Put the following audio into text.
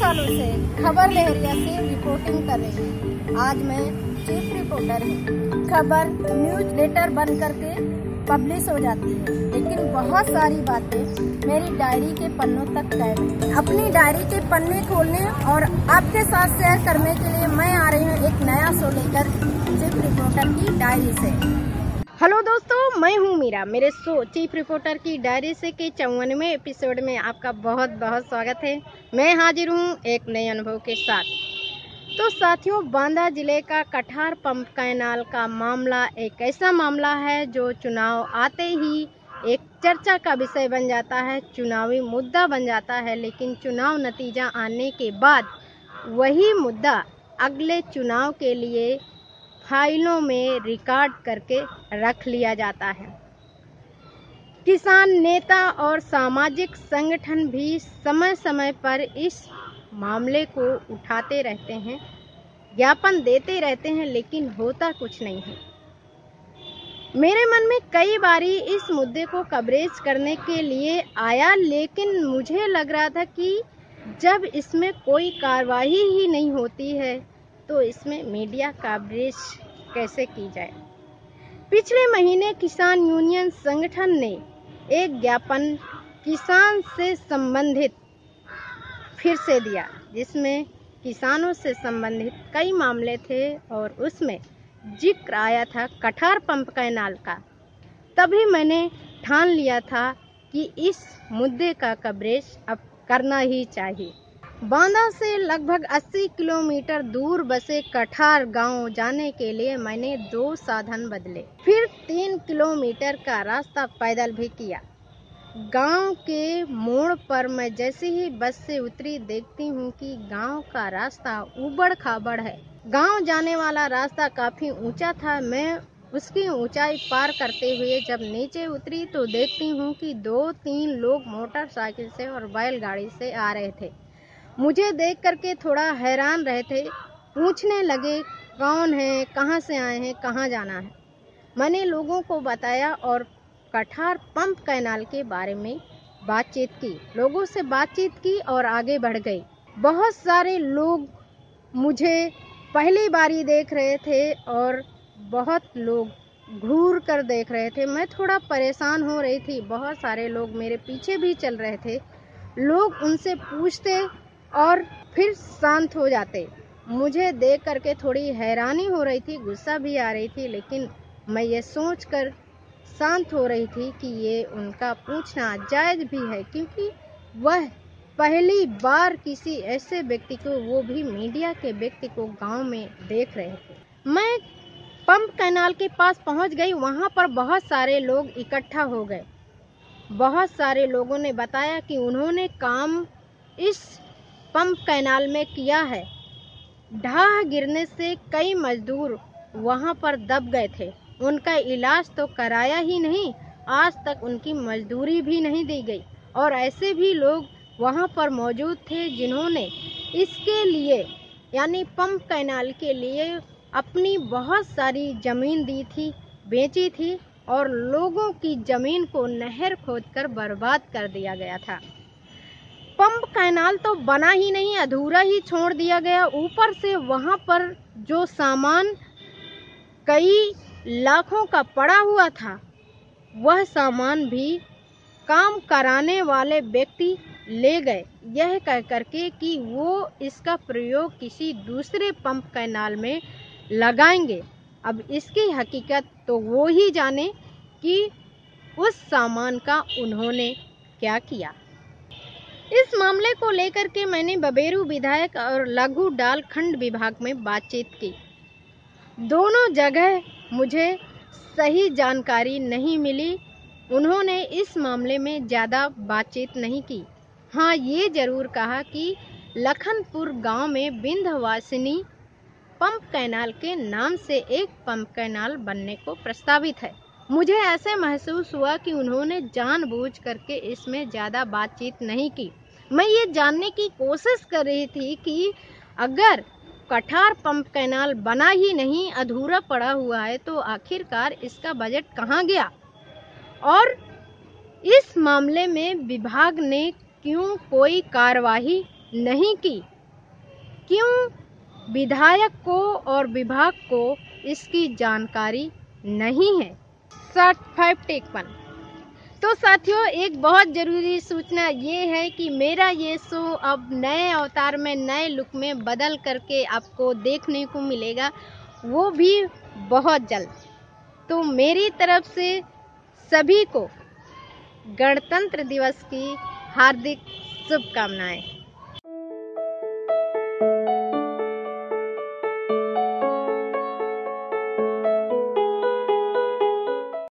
सालों से खबर लहरिया से रिपोर्टिंग कर रही हूँ। आज मैं चीफ रिपोर्टर हूँ। खबर न्यूज लेटर बन करके पब्लिश हो जाती है, लेकिन बहुत सारी बातें मेरी डायरी के पन्नों तक कैद हैं। अपनी डायरी के पन्ने खोलने और आपके साथ शेयर करने के लिए मैं आ रही हूँ एक नया शो लेकर, चीफ रिपोर्टर की डायरी से। हेलो दोस्तों, मैं हूँ मीरा। मेरे शो चीफ रिपोर्टर की डायरी से के 54वें एपिसोड में आपका बहुत बहुत स्वागत है। मैं हाजिर हूँ एक नए अनुभव के साथ। तो साथियों, बांदा जिले का कठार पंप कैनाल का मामला एक ऐसा मामला है जो चुनाव आते ही एक चर्चा का विषय बन जाता है, चुनावी मुद्दा बन जाता है। लेकिन चुनाव नतीजा आने के बाद वही मुद्दा अगले चुनाव के लिए फाइलों में रिकॉर्ड करके रख लिया जाता है। किसान नेता और सामाजिक संगठन भी समय समय पर इस मामले को उठाते रहते हैं, ज्ञापन देते रहते हैं, लेकिन होता कुछ नहीं है। मेरे मन में कई बारी इस मुद्दे को कवरेज करने के लिए आया, लेकिन मुझे लग रहा था कि जब इसमें कोई कार्रवाई ही नहीं होती है तो इसमें मीडिया कवरेज कैसे की जाए। पिछले महीने किसान यूनियन संगठन ने एक ज्ञापन किसान से संबंधित फिर से दिया, जिसमें किसानों से संबंधित कई मामले थे और उसमें जिक्र आया था कठार पंप कैनाल का। तभी मैंने ठान लिया था कि इस मुद्दे का कवरेज अब करना ही चाहिए। बांदा से लगभग 80 किलोमीटर दूर बसे कठार गांव जाने के लिए मैंने 2 साधन बदले, फिर 3 किलोमीटर का रास्ता पैदल भी किया। गांव के मोड़ पर मैं जैसे ही बस से उतरी, देखती हूँ कि गांव का रास्ता ऊबड़ खाबड़ है। गांव जाने वाला रास्ता काफी ऊंचा था। मैं उसकी ऊंचाई पार करते हुए जब नीचे उतरी तो देखती हूँ कि 2-3 लोग मोटरसाइकिल से और बैलगाड़ी से आ रहे थे। मुझे देख करके थोड़ा हैरान रहे थे, पूछने लगे कौन है, कहाँ से आए हैं, कहाँ जाना है। मैंने लोगों को बताया और कठार पंप कैनाल के बारे में बातचीत की, लोगों से बातचीत की और आगे बढ़ गई। बहुत सारे लोग मुझे पहली बारी देख रहे थे और बहुत लोग घूर कर देख रहे थे। मैं थोड़ा परेशान हो रही थी। बहुत सारे लोग मेरे पीछे भी चल रहे थे। लोग उनसे पूछते और फिर शांत हो जाते। मुझे देख करके थोड़ी हैरानी हो रही थी, गुस्सा भी आ रही थी, लेकिन मैं ये सोचकर शांत हो रही थी कि ये उनका पूछना जायज भी है, क्योंकि वह पहली बार किसी ऐसे व्यक्ति को, वो भी मीडिया के व्यक्ति को गांव में देख रहे थे। मैं पंप कैनाल के पास पहुंच गई। वहां पर बहुत सारे लोग इकट्ठा हो गए। बहुत सारे लोगों ने बताया कि उन्होंने काम इस पंप कैनाल में किया है। ढाह गिरने से कई मजदूर वहां पर दब गए थे। उनका इलाज तो कराया ही नहीं, आज तक उनकी मजदूरी भी नहीं दी गई। और ऐसे भी लोग वहां पर मौजूद थे जिन्होंने इसके लिए, यानी पंप कैनाल के लिए अपनी बहुत सारी जमीन दी थी, बेची थी, और लोगों की जमीन को नहर खोदकर बर्बाद कर दिया गया था। पंप कैनाल तो बना ही नहीं, अधूरा ही छोड़ दिया गया। ऊपर से वहां पर जो सामान कई लाखों का पड़ा हुआ था, वह सामान भी काम कराने वाले व्यक्ति ले गए, यह कह करके कि वो इसका प्रयोग किसी दूसरे पंप कैनाल में लगाएंगे। अब इसकी हकीकत तो वो ही जाने कि उस सामान का उन्होंने क्या किया। इस मामले को लेकर के मैंने बबेरू विधायक और लघु डाल खंड विभाग में बातचीत की। दोनों जगह मुझे सही जानकारी नहीं मिली। उन्होंने इस मामले में ज़्यादा बातचीत नहीं की। हाँ, ये ज़रूर कहा कि लखनपुर गांव में विंध्यवासिनी पंप कैनाल के नाम से एक पंप कैनाल बनने को प्रस्तावित है। मुझे ऐसे महसूस हुआ कि उन्होंने जानबूझ करके इसमें ज़्यादा बातचीत नहीं की। मैं ये जानने की कोशिश कर रही थी कि अगर कठार पंप कैनाल बना ही नहीं, अधूरा पड़ा हुआ है, तो आखिरकार इसका बजट कहाँ गया, और इस मामले में विभाग ने क्यों कोई कार्रवाई नहीं की। क्यों विधायक को और विभाग को इसकी जानकारी नहीं है। Short 5 take 1। तो साथियों, एक बहुत ज़रूरी सूचना ये है कि मेरा ये शो अब नए अवतार में, नए लुक में बदल करके आपको देखने को मिलेगा, वो भी बहुत जल्द। तो मेरी तरफ से सभी को गणतंत्र दिवस की हार्दिक शुभकामनाएं।